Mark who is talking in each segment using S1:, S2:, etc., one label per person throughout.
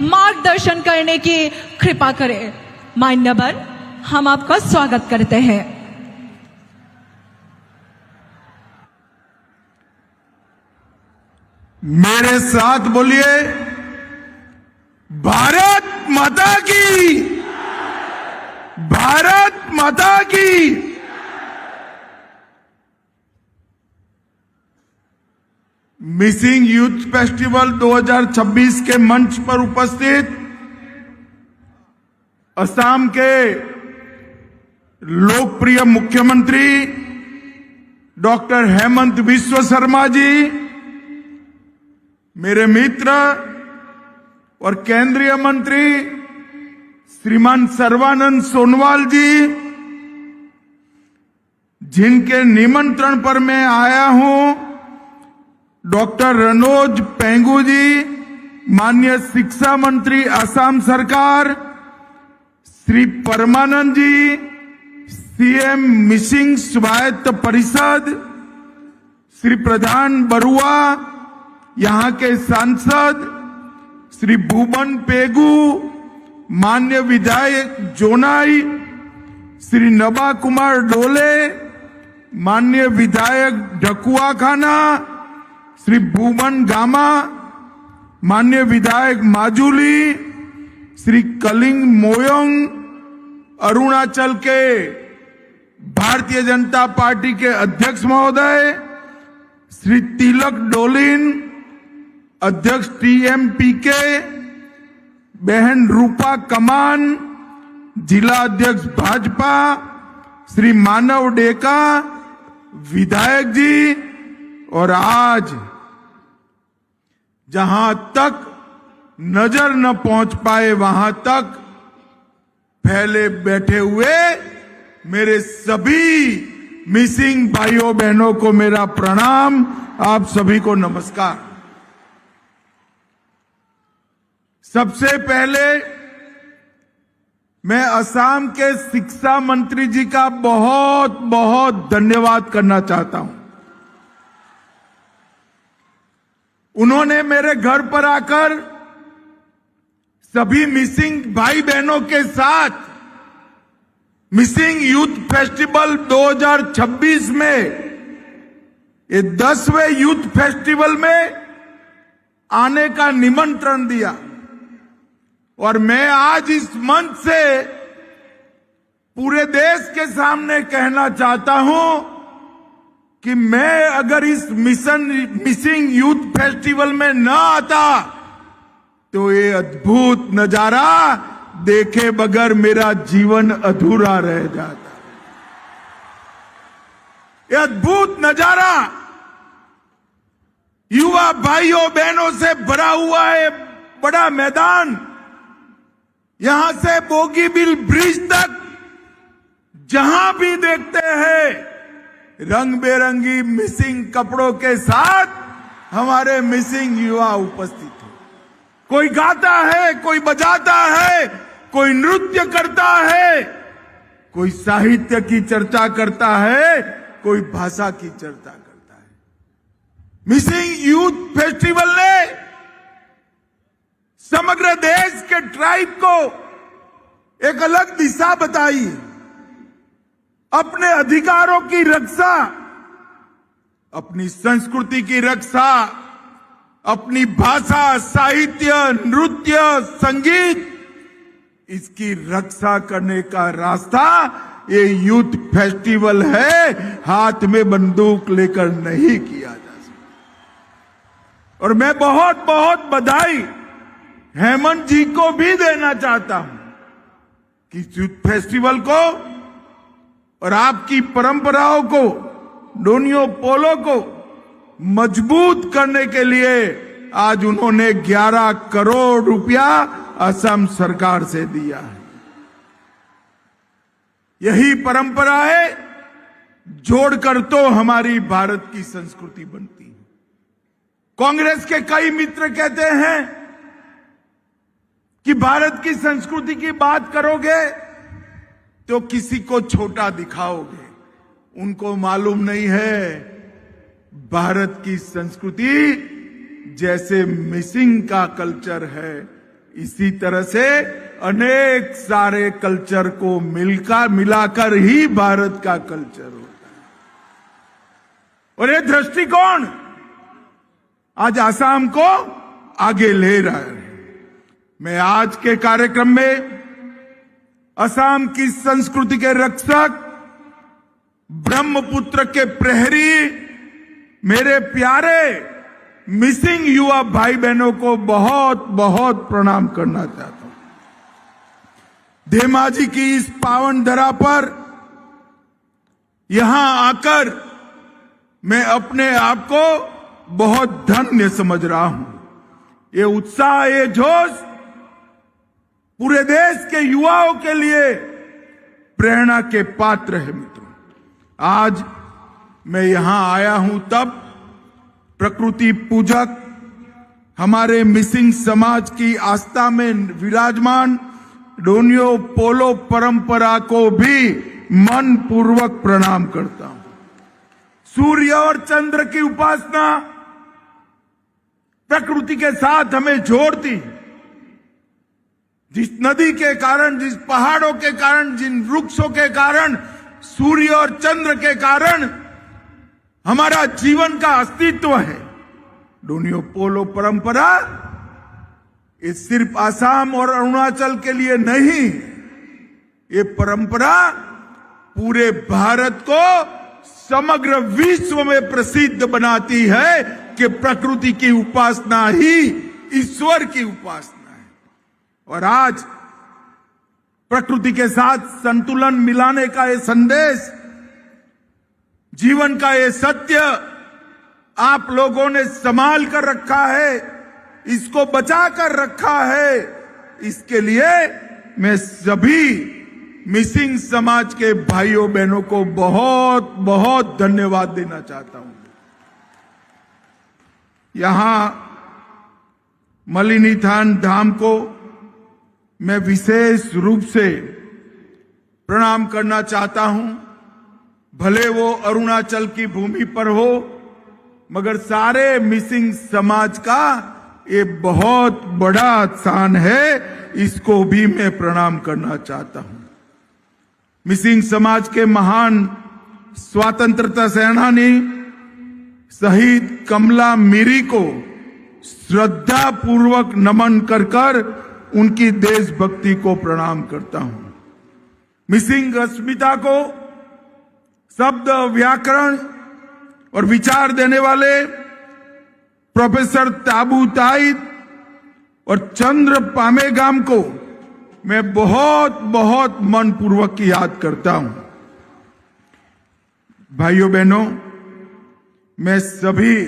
S1: मार्गदर्शन करने की कृपा करें। मान्यवर, हम आपका स्वागत करते हैं।
S2: मेरे साथ बोलिए, भारत माता की, भारत माता की। मिसिंग यूथ फेस्टिवल 2026 के मंच पर उपस्थित असम के लोकप्रिय मुख्यमंत्री डॉक्टर हेमंत बिस्वा शर्मा जी, मेरे मित्र और केंद्रीय मंत्री श्रीमान सर्बानंद सोनोवाल जी, जिनके निमंत्रण पर मैं आया हूं, डॉक्टर रनोज पेंगू जी, माननीय शिक्षा मंत्री असम सरकार, श्री परमानंद जी, सीएम मिसिंग स्वायत्त परिषद, श्री प्रधान बरुआ, यहां के सांसद श्री भूबन पेगू, माननीय विधायक जोनाई, श्री नबा कुमार डोले, माननीय विधायक ढकुआ खाना, श्री भूबन गामा, माननीय विधायक माजुली, श्री कलिंग मोयोंग, अरुणाचल के भारतीय जनता पार्टी के अध्यक्ष महोदय, श्री तिलक डोलिन, अध्यक्ष टीएमपीके, बहन रूपा कमान, जिला अध्यक्ष भाजपा, श्री मानव डेका, विधायक जी, और आज जहां तक नजर न पहुंच पाए वहां तक पहले बैठे हुए मेरे सभी मिसिंग भाइयों बहनों को मेरा प्रणाम, आप सभी को नमस्कार। सबसे पहले मैं असम के शिक्षा मंत्री जी का बहुत बहुत धन्यवाद करना चाहता हूं। उन्होंने मेरे घर पर आकर सभी मिसिंग भाई बहनों के साथ मिसिंग यूथ फेस्टिवल 2026 में, ये 10वें यूथ फेस्टिवल में आने का निमंत्रण दिया। और मैं आज इस मंच से पूरे देश के सामने कहना चाहता हूं कि मैं अगर इस मिसिंग यूथ फेस्टिवल में न आता तो ये अद्भुत नजारा देखे बगैर मेरा जीवन अधूरा रह जाता। ये अद्भुत नजारा युवा भाइयों बहनों से भरा हुआ है, बड़ा मैदान, यहां से बोगीबिल ब्रिज तक जहां भी देखते हैं रंग बेरंगी मिसिंग कपड़ों के साथ हमारे मिसिंग युवा उपस्थित हैं। कोई गाता है, कोई बजाता है, कोई नृत्य करता है, कोई साहित्य की चर्चा करता है, कोई भाषा की चर्चा करता है। मिसिंग यूथ फेस्टिवल ने समग्र देश के ट्राइब को एक अलग दिशा बताई। अपने अधिकारों की रक्षा, अपनी संस्कृति की रक्षा, अपनी भाषा, साहित्य, नृत्य, संगीत, इसकी रक्षा करने का रास्ता ये यूथ फेस्टिवल है। हाथ में बंदूक लेकर नहीं किया जा सकता। और मैं बहुत बहुत बधाई हेमंत जी को भी देना चाहता हूं कि यूथ फेस्टिवल को और आपकी परंपराओं को, डोनियो पोलो को मजबूत करने के लिए आज उन्होंने 11 करोड़ रुपया असम सरकार से दिया है। यही परंपरा है, जोड़कर तो हमारी भारत की संस्कृति बनती है। कांग्रेस के कई मित्र कहते हैं कि भारत की संस्कृति की बात करोगे तो किसी को छोटा दिखाओगे। उनको मालूम नहीं है भारत की संस्कृति जैसे मिसिंग का कल्चर है, इसी तरह से अनेक सारे कल्चर को मिलाकर ही भारत का कल्चर होता है। और ये दृष्टिकोण आज आसाम को आगे ले रहा है। मैं आज के कार्यक्रम में असम की संस्कृति के रक्षक, ब्रह्मपुत्र के प्रहरी, मेरे प्यारे मिसिंग युवा भाई बहनों को बहुत बहुत प्रणाम करना चाहता हूं। धेमाजी की इस पावन धरा पर यहां आकर मैं अपने आप को बहुत धन्य समझ रहा हूं। ये उत्साह, ये जोश पूरे देश के युवाओं के लिए प्रेरणा के पात्र है। मित्रों, आज मैं यहां आया हूं तब प्रकृति पूजक हमारे मिसिंग समाज की आस्था में विराजमान डोनियो पोलो परंपरा को भी मन पूर्वक प्रणाम करता हूं। सूर्य और चंद्र की उपासना प्रकृति के साथ हमें जोड़ती। जिस नदी के कारण, जिस पहाड़ों के कारण, जिन वृक्षों के कारण, सूर्य और चंद्र के कारण हमारा जीवन का अस्तित्व है। डोनियो पोलो परंपरा ये सिर्फ आसाम और अरुणाचल के लिए नहीं, ये परंपरा पूरे भारत को समग्र विश्व में प्रसिद्ध बनाती है कि प्रकृति की उपासना ही ईश्वर की उपासना है। और आज प्रकृति के साथ संतुलन मिलाने का ये संदेश, जीवन का ये सत्य आप लोगों ने संभाल कर रखा है, इसको बचा कर रखा है। इसके लिए मैं सभी मिसिंग समाज के भाइयों बहनों को बहुत बहुत धन्यवाद देना चाहता हूं। यहां मलिनीथान धाम को मैं विशेष रूप से प्रणाम करना चाहता हूं। भले वो अरुणाचल की भूमि पर हो, मगर सारे मिसिंग समाज का ये बहुत बड़ा स्थान है, इसको भी मैं प्रणाम करना चाहता हूं। मिसिंग समाज के महान स्वतंत्रता सेनानी शहीद कमला मीरी को श्रद्धा पूर्वक नमन कर उनकी देशभक्ति को प्रणाम करता हूं। मिसिंग अस्मिता को शब्द, व्याकरण और विचार देने वाले प्रोफेसर ताबू ताइद और चंद्र पामेगाम को मैं बहुत बहुत मनपूर्वक याद करता हूं। भाइयों बहनों, मैं सभी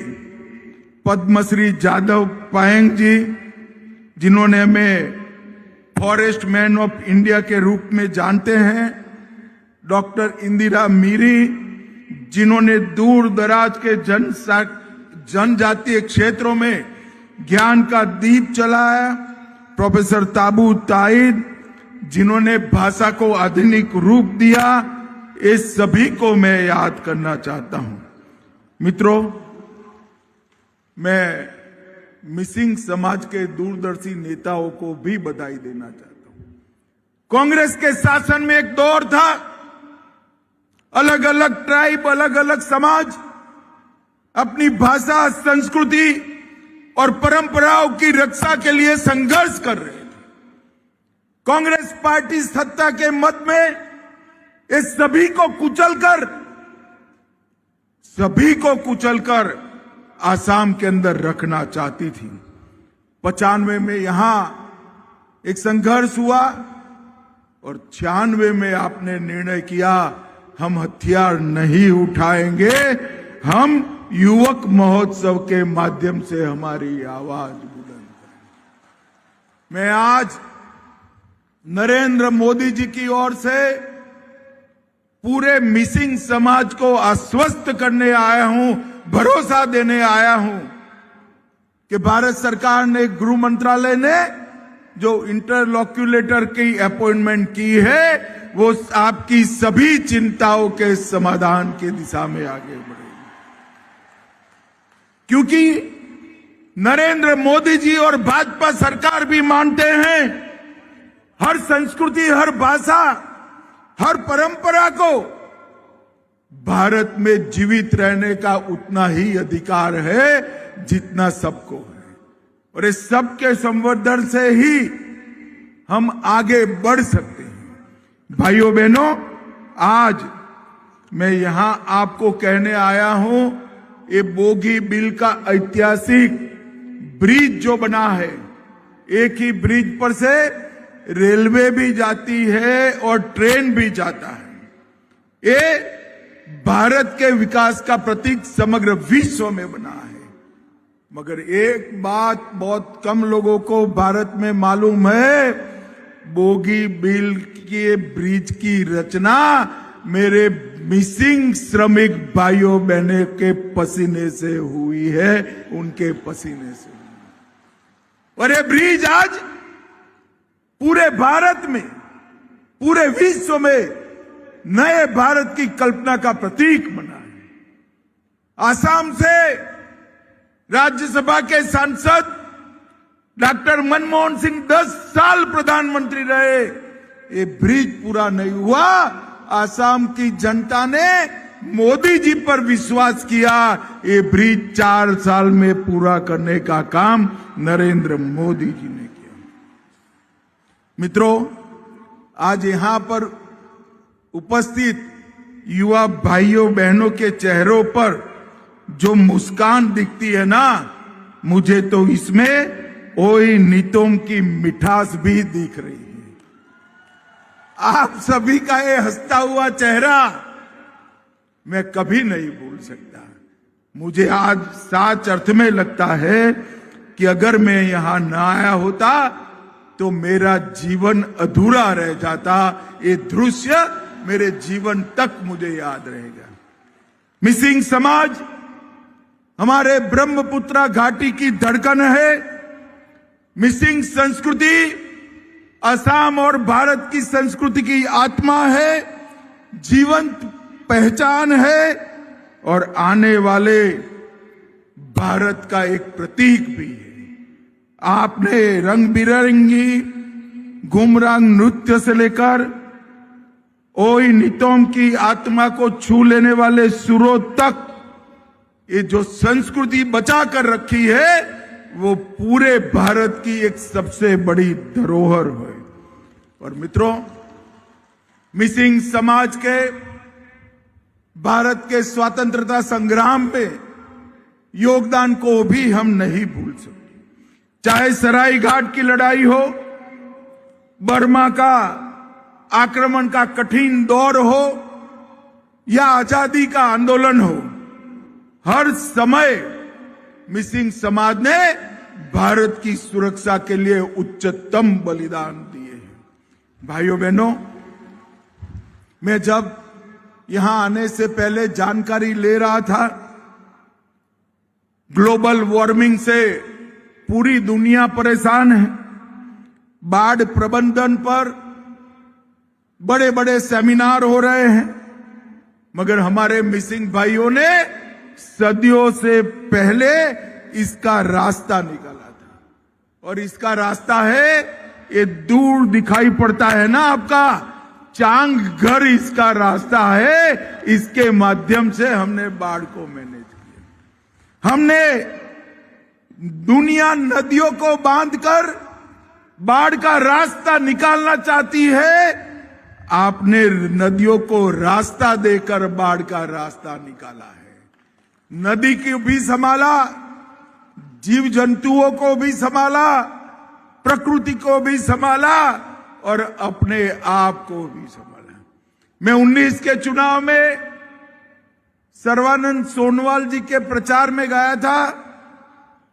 S2: पद्मश्री जादव पायेंग जी, जिन्होंने हमें फॉरेस्ट मैन ऑफ इंडिया के रूप में जानते हैं, डॉक्टर इंदिरा मीरी, जिन्होंने दूर दराज के जनजातीय क्षेत्रों में ज्ञान का दीप जलाया, प्रोफेसर ताबू ताइद, जिन्होंने भाषा को आधुनिक रूप दिया, ये सभी को मैं याद करना चाहता हूं। मित्रों, मैं मिसिंग समाज के दूरदर्शी नेताओं को भी बधाई देना चाहता हूं। कांग्रेस के शासन में एक दौर था, अलग अलग ट्राइब, अलग अलग समाज अपनी भाषा, संस्कृति और परंपराओं की रक्षा के लिए संघर्ष कर रहे थे। कांग्रेस पार्टी सत्ता के मत में इस सभी को कुचलकर आसाम के अंदर रखना चाहती थी। 95 में यहां एक संघर्ष हुआ और 96 में आपने निर्णय किया, हम हथियार नहीं उठाएंगे, हम युवक महोत्सव के माध्यम से हमारी आवाज बुलंद करेंगे। मैं आज नरेंद्र मोदी जी की ओर से पूरे मिसिंग समाज को आश्वस्त करने आया हूं, भरोसा देने आया हूं कि भारत सरकार ने, गृह मंत्रालय ने जो इंटरलॉक्यूलेटर की अपॉइंटमेंट की है, वो आपकी सभी चिंताओं के समाधान की दिशा में आगे बढ़ेगी। क्योंकि नरेंद्र मोदी जी और भाजपा सरकार भी मानते हैं, हर संस्कृति, हर भाषा, हर परंपरा को भारत में जीवित रहने का उतना ही अधिकार है जितना सबको है। और इस सबके संवर्धन से ही हम आगे बढ़ सकते हैं। भाइयों बहनों, आज मैं यहां आपको कहने आया हूं, ये बोगीबील का ऐतिहासिक ब्रिज जो बना है, एक ही ब्रिज पर से रेलवे भी जाती है और ट्रेन भी जाता है। ये भारत के विकास का प्रतीक समग्र विश्व में बना है। मगर एक बात बहुत कम लोगों को भारत में मालूम है, बोगीबील के ब्रिज की रचना मेरे मिसिंग श्रमिक भाइयों बहनों के पसीने से हुई है, उनके पसीने से। और ये ब्रिज आज पूरे भारत में, पूरे विश्व में नए भारत की कल्पना का प्रतीक बना है। आसाम से राज्यसभा के सांसद डॉक्टर मनमोहन सिंह 10 साल प्रधानमंत्री रहे, ये ब्रिज पूरा नहीं हुआ। आसाम की जनता ने मोदी जी पर विश्वास किया, ये ब्रिज 4 साल में पूरा करने का काम नरेंद्र मोदी जी ने किया। मित्रों, आज यहां पर उपस्थित युवा भाइयों बहनों के चेहरों पर जो मुस्कान दिखती है ना, मुझे तो इसमें ओई नितोम की मिठास भी दिख रही है। आप सभी का ये हंसता हुआ चेहरा मैं कभी नहीं भूल सकता। मुझे आज सच अर्थ में लगता है कि अगर मैं यहां ना आया होता तो मेरा जीवन अधूरा रह जाता। ये दृश्य मेरे जीवन तक मुझे याद रहेगा। मिसिंग समाज हमारे ब्रह्मपुत्रा घाटी की धड़कन है। मिसिंग संस्कृति असम और भारत की संस्कृति की आत्मा है, जीवंत पहचान है और आने वाले भारत का एक प्रतीक भी है। आपने रंग बिरंगी गुमरांग नृत्य से लेकर ओई नितोम की आत्मा को छू लेने वाले सुरों तक ये जो संस्कृति बचा कर रखी है, वो पूरे भारत की एक सबसे बड़ी धरोहर है। और मित्रों, मिसिंग समाज के भारत के स्वतंत्रता संग्राम में योगदान को भी हम नहीं भूल सकते। चाहे सराय घाट की लड़ाई हो, बर्मा का आक्रमण का कठिन दौर हो या आजादी का आंदोलन हो, हर समय मिसिंग समाज ने भारत की सुरक्षा के लिए उच्चतम बलिदान दिए हैं। भाइयों बहनों, मैं जब यहां आने से पहले जानकारी ले रहा था, ग्लोबल वार्मिंग से पूरी दुनिया परेशान है। बाढ़ प्रबंधन पर बड़े बड़े सेमिनार हो रहे हैं, मगर हमारे मिसिंग भाइयों ने सदियों से पहले इसका रास्ता निकाला था। और इसका रास्ता है, ये दूर दिखाई पड़ता है ना आपका चांग घर, इसका रास्ता है। इसके माध्यम से हमने बाढ़ को मैनेज किया। हमने दुनिया नदियों को बांधकर बाढ़ का रास्ता निकालना चाहती है, आपने नदियों को रास्ता देकर बाढ़ का रास्ता निकाला है। नदी को भी संभाला, जीव जंतुओं को भी संभाला, प्रकृति को भी संभाला और अपने आप को भी संभाला। मैं 19 के चुनाव में सर्बानंद सोनोवाल जी के प्रचार में गया था,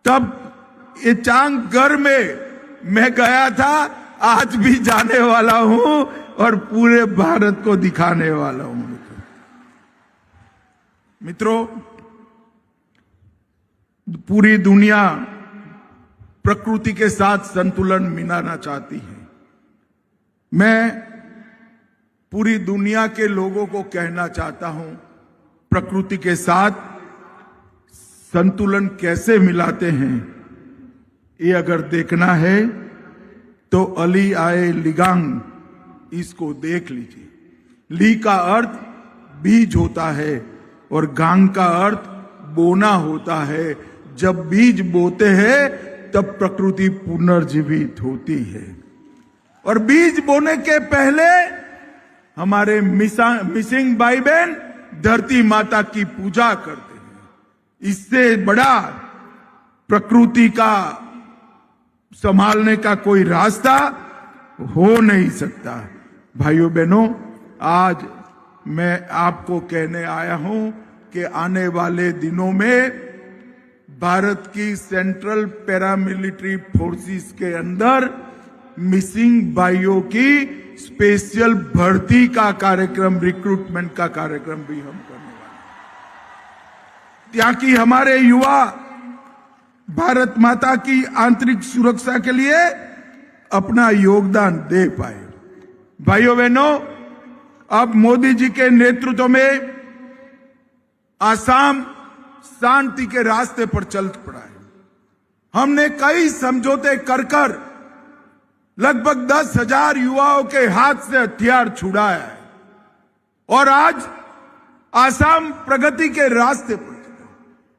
S2: तब ये चांगघर में मैं गया था, आज भी जाने वाला हूं और पूरे भारत को दिखाने वाला हूं। मित्रों, पूरी दुनिया प्रकृति के साथ संतुलन मिलाना चाहती है। मैं पूरी दुनिया के लोगों को कहना चाहता हूं, प्रकृति के साथ संतुलन कैसे मिलाते हैं ये अगर देखना है तो अली आए लिगांग, इसको देख लीजिए। ली का अर्थ बीज होता है और गांग का अर्थ बोना होता है। जब बीज बोते हैं तब प्रकृति पुनर्जीवित होती है। और बीज बोने के पहले हमारे मिसिंग भाई बहन धरती माता की पूजा करते हैं। इससे बड़ा प्रकृति का संभालने का कोई रास्ता हो नहीं सकता। भाइयों बहनों, आज मैं आपको कहने आया हूं कि आने वाले दिनों में भारत की सेंट्रल पैरामिलिट्री फोर्सेस के अंदर मिसिंग भाइयों की स्पेशल भर्ती का कार्यक्रम, रिक्रूटमेंट का कार्यक्रम भी हम करने वाले हैं, ताकि हमारे युवा भारत माता की आंतरिक सुरक्षा के लिए अपना योगदान दे पाए। भाइयों बहनों, अब मोदी जी के नेतृत्व में आसाम शांति के रास्ते पर चल पड़ा है। हमने कई समझौते कर कर लगभग 10,000 युवाओं के हाथ से हथियार छुड़ाया है और आज आसाम प्रगति के रास्ते पर चला है।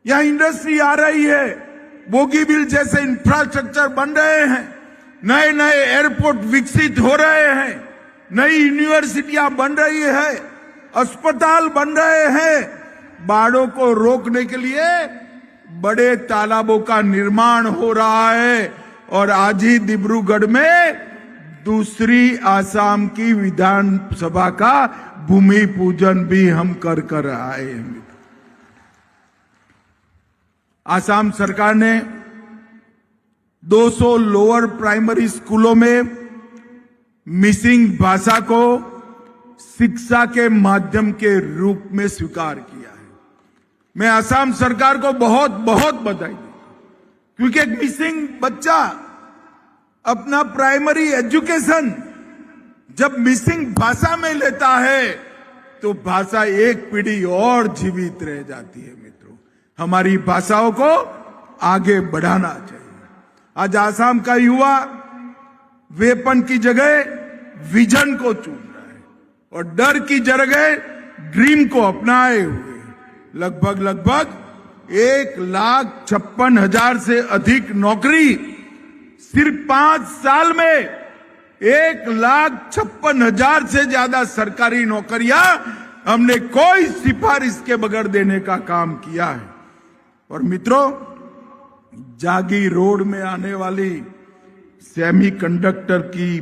S2: यहां इंडस्ट्री आ रही है, बोगीबिल जैसे इंफ्रास्ट्रक्चर बन रहे हैं, नए नए एयरपोर्ट विकसित हो रहे हैं, नई यूनिवर्सिटियां बन रही है, अस्पताल बन रहे हैं, बाढ़ों को रोकने के लिए बड़े तालाबों का निर्माण हो रहा है। और आज ही डिब्रूगढ़ में दूसरी आसाम की विधानसभा का भूमि पूजन भी हम कर आए हैं। आसाम सरकार ने 200 लोअर प्राइमरी स्कूलों में मिसिंग भाषा को शिक्षा के माध्यम के रूप में स्वीकार किया है। मैं आसाम सरकार को बहुत बहुत बधाई दूं, क्योंकि एक मिसिंग बच्चा अपना प्राइमरी एजुकेशन जब मिसिंग भाषा में लेता है तो भाषा एक पीढ़ी और जीवित रह जाती है। मित्रों, हमारी भाषाओं को आगे बढ़ाना चाहिए। आज आसाम का युवा वेपन की जगह विजन को चुन रहा है और डर की जगह ड्रीम को अपनाए हुए लगभग 1,56,000 से अधिक नौकरी सिर्फ 5 साल में 1,56,000 से ज्यादा सरकारी नौकरियां हमने कोई सिफारिश के बगैर देने का काम किया है। और मित्रों, जागी रोड में आने वाली सेमीकंडक्टर की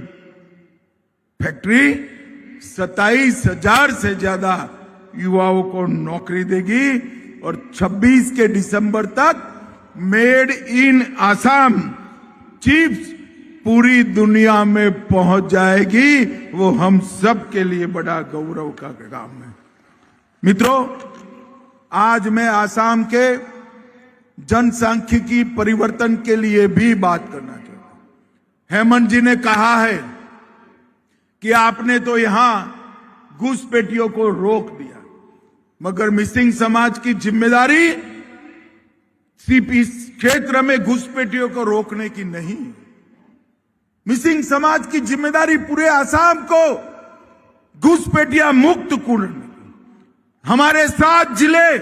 S2: फैक्ट्री 27,000 से ज्यादा युवाओं को नौकरी देगी और 26 के दिसंबर तक मेड इन आसाम चिप्स पूरी दुनिया में पहुंच जाएगी। वो हम सब के लिए बड़ा गौरव का काम है। मित्रों, आज मैं आसाम के जनसांख्यिकी परिवर्तन के लिए भी बात करना चाहता हूं। हेमंत जी ने कहा है कि आपने तो यहां घुसपैठियों को रोक दिया, मगर मिसिंग समाज की जिम्मेदारी सिर्फ इस क्षेत्र में घुसपैठियों को रोकने की नहीं। मिसिंग समाज की जिम्मेदारी पूरे आसाम को घुसपैठिया मुक्त करने की। हमारे 7 जिले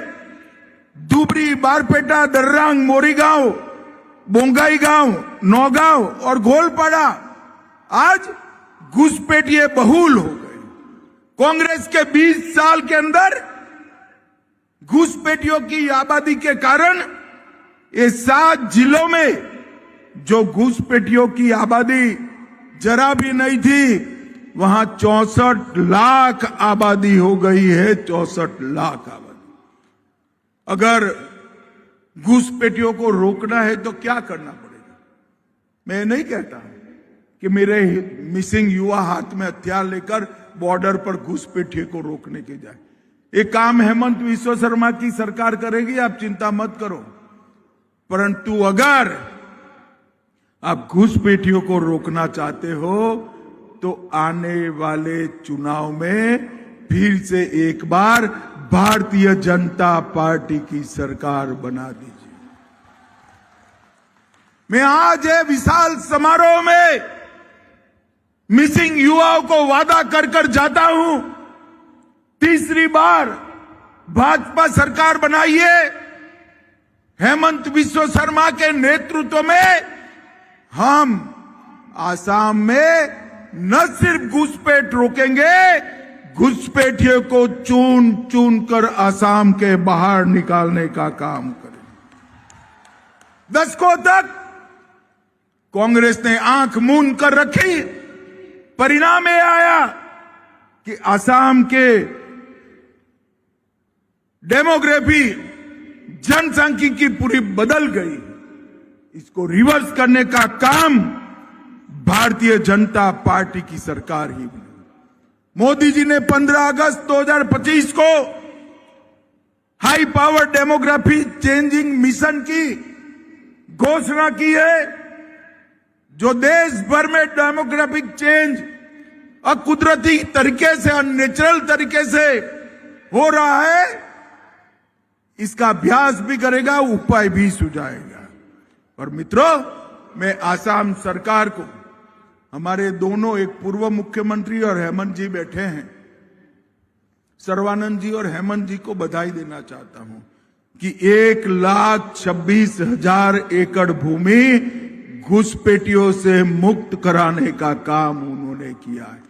S2: धुबरी, बारपेटा, दर्रांग, मोरीगांव, बोंगाईगांव, नौगांव और घोलपाड़ा आज घुसपैठिए बहुल हो गए। कांग्रेस के 20 साल के अंदर घुसपैठियों की आबादी के कारण ये 7 जिलों में जो घुसपैठियों की आबादी जरा भी नहीं थी, वहां 64 लाख आबादी हो गई है। 64 लाख आबादी। अगर घुसपैठियों को रोकना है तो क्या करना पड़ेगा? मैं नहीं कहता कि मेरे मिसिंग युवा हाथ में हथियार लेकर बॉर्डर पर घुसपैठियों को रोकने के जाए। एक काम हेमंत विश्व शर्मा की सरकार करेगी, आप चिंता मत करो। परंतु अगर आप घुसपैठियों को रोकना चाहते हो तो आने वाले चुनाव में फिर से एक बार भारतीय जनता पार्टी की सरकार बना दीजिए। मैं आज ये विशाल समारोह में मिसिंग युवाओं को वादा कर कर जाता हूं, तीसरी बार भाजपा सरकार बनाइए, हेमंत बिस्वा शर्मा के नेतृत्व में हम आसाम में न सिर्फ घुसपैठ रोकेंगे, घुसपैठियों को चुन चुन कर आसाम के बाहर निकालने का काम करें। दशकों तक कांग्रेस ने आंख मूंद कर रखी, परिणाम ये आया कि आसाम के डेमोग्राफी जनसांख्यिकी पूरी बदल गई। इसको रिवर्स करने का काम भारतीय जनता पार्टी की सरकार ही बनी। मोदी जी ने 15 अगस्त 2025 को high power demography changing mission की घोषणा की है, जो देश भर में डेमोग्राफिक चेंज अकुदरती तरीके से, अननेचुरल तरीके से हो रहा है, इसका अभ्यास भी करेगा, उपाय भी सुझाएगा। और मित्रों, मैं आसाम सरकार को, हमारे दोनों, एक पूर्व मुख्यमंत्री और हेमंत जी बैठे हैं, सर्बानंद जी और हेमंत जी को बधाई देना चाहता हूं कि 1,26,000 एकड़ भूमि घुसपैठियों से मुक्त कराने का काम उन्होंने किया है।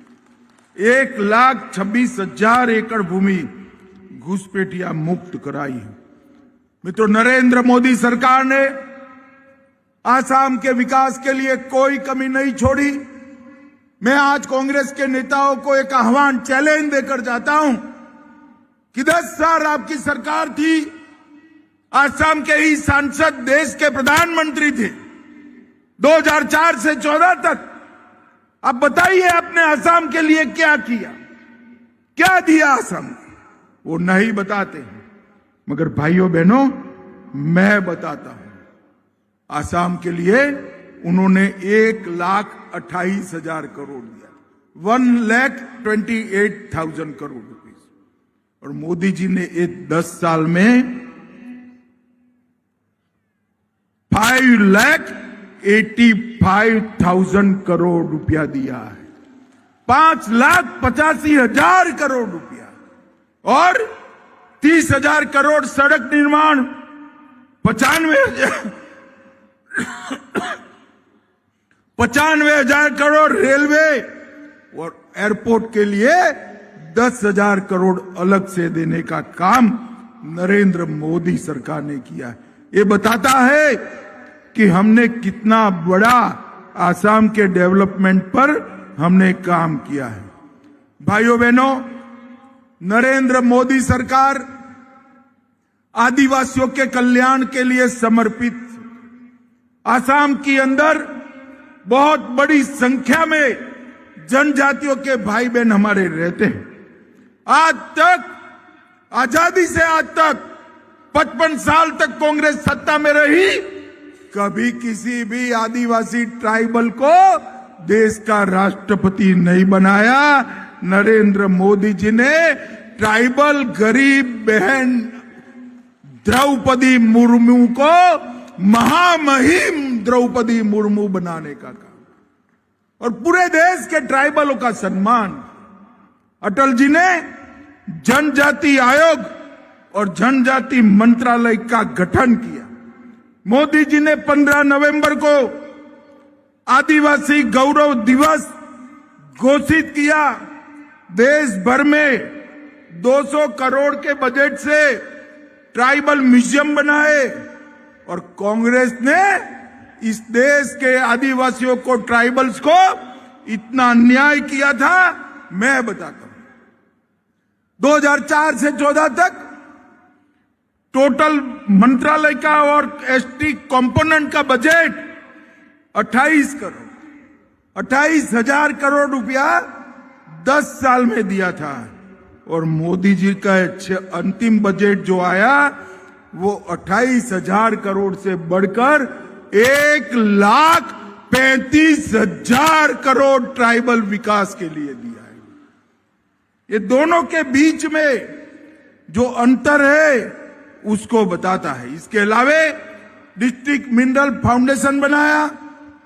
S2: 1,26,000 एकड़ भूमि घुसपैठियां मुक्त कराई है। मित्रों, नरेंद्र मोदी सरकार ने आसाम के विकास के लिए कोई कमी नहीं छोड़ी। मैं आज कांग्रेस के नेताओं को एक आह्वान, चैलेंज देकर जाता हूं कि 10 साल आपकी सरकार थी, आसाम के ही सांसद देश के प्रधानमंत्री थे 2004 से 14 तक। अब बताइए आपने आसाम के लिए क्या किया, क्या दिया आसाम को? वो नहीं बताते हैं, मगर भाइयों बहनों, मैं बताता हूं। आसाम के लिए उन्होंने 1,28,000 करोड़ दिया, 1,28,000 करोड़ रुपीस। और मोदी जी ने 10 साल में 5,85,000 करोड़ रुपया दिया है, 5,85,000 करोड़ रुपया, और 30,000 करोड़ सड़क निर्माण, 95,000 करोड़ रेलवे और एयरपोर्ट के लिए 10,000 करोड़ अलग से देने का काम नरेंद्र मोदी सरकार ने किया है। ये बताता है कि हमने कितना बड़ा आसाम के डेवलपमेंट पर हमने काम किया है। भाइयों बहनों, नरेंद्र मोदी सरकार आदिवासियों के कल्याण के लिए समर्पित। आसाम के अंदर बहुत बड़ी संख्या में जनजातियों के भाई बहन हमारे रहते हैं। आज तक, आजादी से आज तक 55 साल तक कांग्रेस सत्ता में रही, कभी किसी भी आदिवासी ट्राइबल को देश का राष्ट्रपति नहीं बनाया। नरेंद्र मोदी जी ने ट्राइबल गरीब बहन द्रौपदी मुर्मू को महामहिम द्रौपदी मुर्मू बनाने का काम, और पूरे देश के ट्राइबलों का सम्मान। अटल जी ने जनजाति आयोग और जनजाति मंत्रालय का गठन किया। मोदी जी ने 15 नवंबर को आदिवासी गौरव दिवस घोषित किया। देश भर में 200 करोड़ के बजट से ट्राइबल म्यूजियम बनाए, और कांग्रेस ने इस देश के आदिवासियों को, ट्राइबल्स को इतना अन्याय किया था, मैं बताता हूं। 2004 से 14 तक टोटल मंत्रालय का और एसटी कंपोनेंट का बजट 28,000 करोड़ रुपया 10 साल में दिया था। और मोदी जी का अंतिम बजट जो आया वो 28,000 करोड़ से बढ़कर 1,35,000 करोड़ ट्राइबल विकास के लिए दिया है। ये दोनों के बीच में जो अंतर है उसको बताता है। इसके अलावे डिस्ट्रिक्ट मिनरल फाउंडेशन बनाया।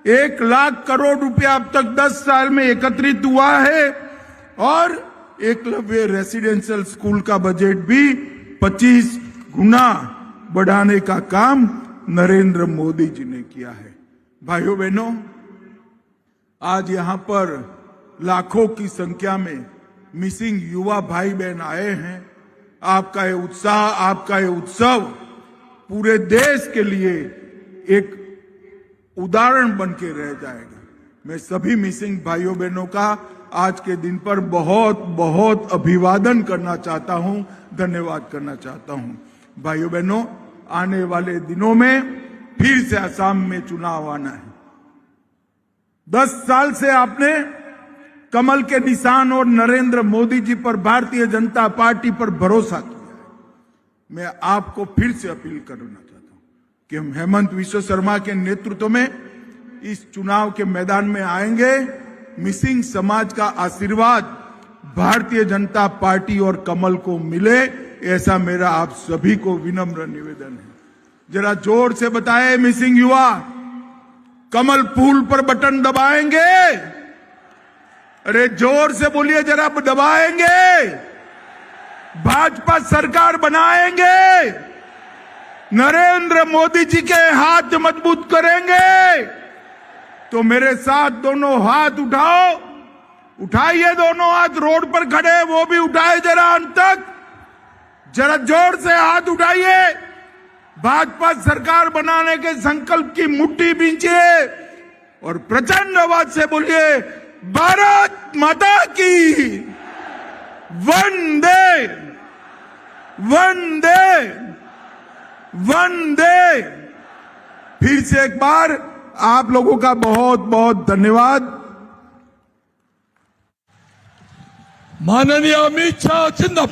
S2: 1 लाख करोड़ रुपया अब तक 10 साल में एकत्रित हुआ है और एकलव्य रेसिडेंशियल स्कूल का बजट भी 25 गुना बढ़ाने का काम नरेंद्र मोदी जी ने किया है। भाइयों बहनों, आज यहां पर लाखों की संख्या में मिसिंग युवा भाई बहन आए हैं। आपका ये उत्साह, आपका ये उत्सव पूरे देश के लिए एक उदाहरण बन के रह जाएगा। मैं सभी मिसिंग भाइयों बहनों का आज के दिन पर बहुत बहुत अभिवादन करना चाहता हूं, धन्यवाद करना चाहता हूं। भाइयों बहनों, आने वाले दिनों में फिर से असम में चुनाव आना है। 10 साल से आपने कमल के निशान और नरेंद्र मोदी जी पर, भारतीय जनता पार्टी पर भरोसा किया है। मैं आपको फिर से अपील करना चाहता हूं कि हम हेमंत विश्व शर्मा के नेतृत्व में इस चुनाव के मैदान में आएंगे। मिसिंग समाज का आशीर्वाद भारतीय जनता पार्टी और कमल को मिले, ऐसा मेरा आप सभी को विनम्र निवेदन है। जरा जोर से बताएं मिसिंग युवा, कमल फूल पर बटन दबाएंगे? अरे जोर से बोलिए, जरा दबाएंगे? भाजपा सरकार बनाएंगे? नरेंद्र मोदी जी के हाथ मजबूत करेंगे? तो मेरे साथ दोनों हाथ उठाओ, उठाइए दोनों हाथ। रोड पर खड़े वो भी उठाए जरा अंत तक, जरा जोर से हाथ उठाइए। भाजपा सरकार बनाने के संकल्प की मुट्ठी बींचिए और प्रचंड आवाज से बोलिए, भारत माता की वंदे वंदे वंदे। फिर से एक बार आप लोगों का बहुत बहुत धन्यवाद।
S3: माननीय अमित शाह जिंदाबाद।